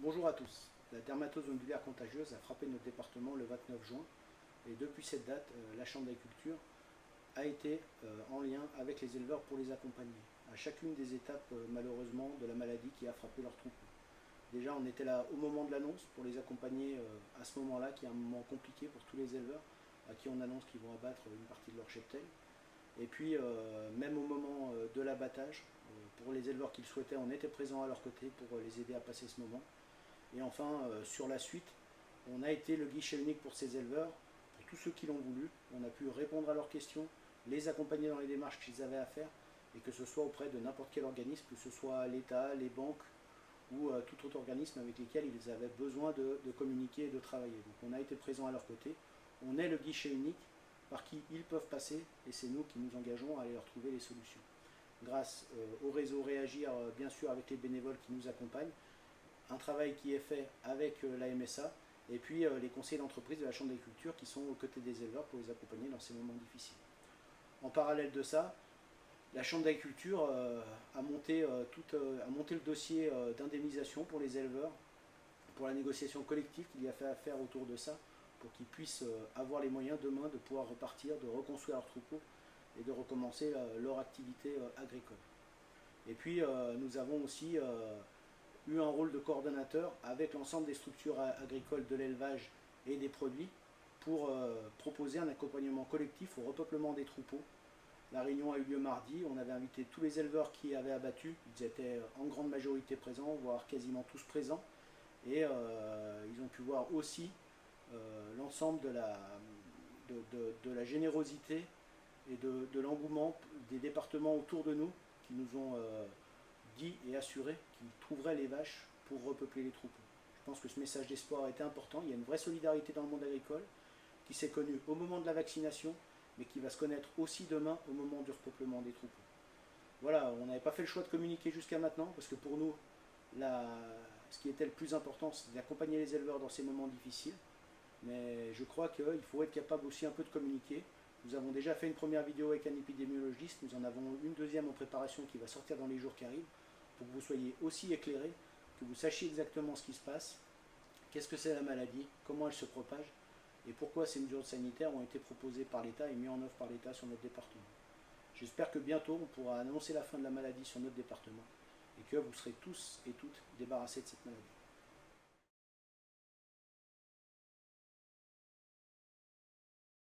Bonjour à tous. La dermatose ondulaire contagieuse a frappé notre département le 29 juin et depuis cette date, la Chambre d'agriculture a été en lien avec les éleveurs pour les accompagner à chacune des étapes malheureusement de la maladie qui a frappé leur troupeau. Déjà on était là au moment de l'annonce pour les accompagner à ce moment-là qui est un moment compliqué pour tous les éleveurs à qui on annonce qu'ils vont abattre une partie de leur cheptel. Et puis même au moment de l'abattage, pour les éleveurs qui le souhaitaient, on était présent à leur côté pour les aider à passer ce moment. Et enfin, sur la suite, on a été le guichet unique pour ces éleveurs, pour tous ceux qui l'ont voulu. On a pu répondre à leurs questions, les accompagner dans les démarches qu'ils avaient à faire, et que ce soit auprès de n'importe quel organisme, que ce soit l'État, les banques ou tout autre organisme avec lesquels ils avaient besoin de communiquer et de travailler. Donc on a été présent à leur côté. On est le guichet unique par qui ils peuvent passer, et c'est nous qui nous engageons à aller leur trouver les solutions. Grâce au réseau Réagir, bien sûr avec les bénévoles qui nous accompagnent, un travail qui est fait avec la MSA et puis les conseillers d'entreprise de la Chambre d'agriculture qui sont aux côtés des éleveurs pour les accompagner dans ces moments difficiles. En parallèle de ça, la Chambre d'agriculture a monté le dossier d'indemnisation pour les éleveurs, pour la négociation collective qu'il y a fait à faire autour de ça, pour qu'ils puissent avoir les moyens demain de pouvoir repartir, de reconstruire leur troupeau et de recommencer leur activité agricole. Et puis nous avons aussi eu un rôle de coordonnateur avec l'ensemble des structures agricoles de l'élevage et des produits pour proposer un accompagnement collectif au repeuplement des troupeaux. La réunion a eu lieu mardi, on avait invité tous les éleveurs qui avaient abattu, ils étaient en grande majorité présents, voire quasiment tous présents, et ils ont pu voir aussi l'ensemble de la générosité et de l'engouement des départements autour de nous qui nous ont dit et assuré qu'ils trouveraient les vaches pour repeupler les troupeaux. Je pense que ce message d'espoir a été important. Il y a une vraie solidarité dans le monde agricole qui s'est connue au moment de la vaccination, mais qui va se connaître aussi demain au moment du repeuplement des troupeaux. Voilà, on n'avait pas fait le choix de communiquer jusqu'à maintenant, parce que pour nous, ce qui était le plus important, c'est d'accompagner les éleveurs dans ces moments difficiles. Mais je crois qu'il faut être capable aussi un peu de communiquer. Nous avons déjà fait une première vidéo avec un épidémiologiste, nous en avons une deuxième en préparation qui va sortir dans les jours qui arrivent, pour que vous soyez aussi éclairés, que vous sachiez exactement ce qui se passe, qu'est-ce que c'est la maladie, comment elle se propage, et pourquoi ces mesures sanitaires ont été proposées par l'État et mises en œuvre par l'État sur notre département. J'espère que bientôt on pourra annoncer la fin de la maladie sur notre département, et que vous serez tous et toutes débarrassés de cette maladie.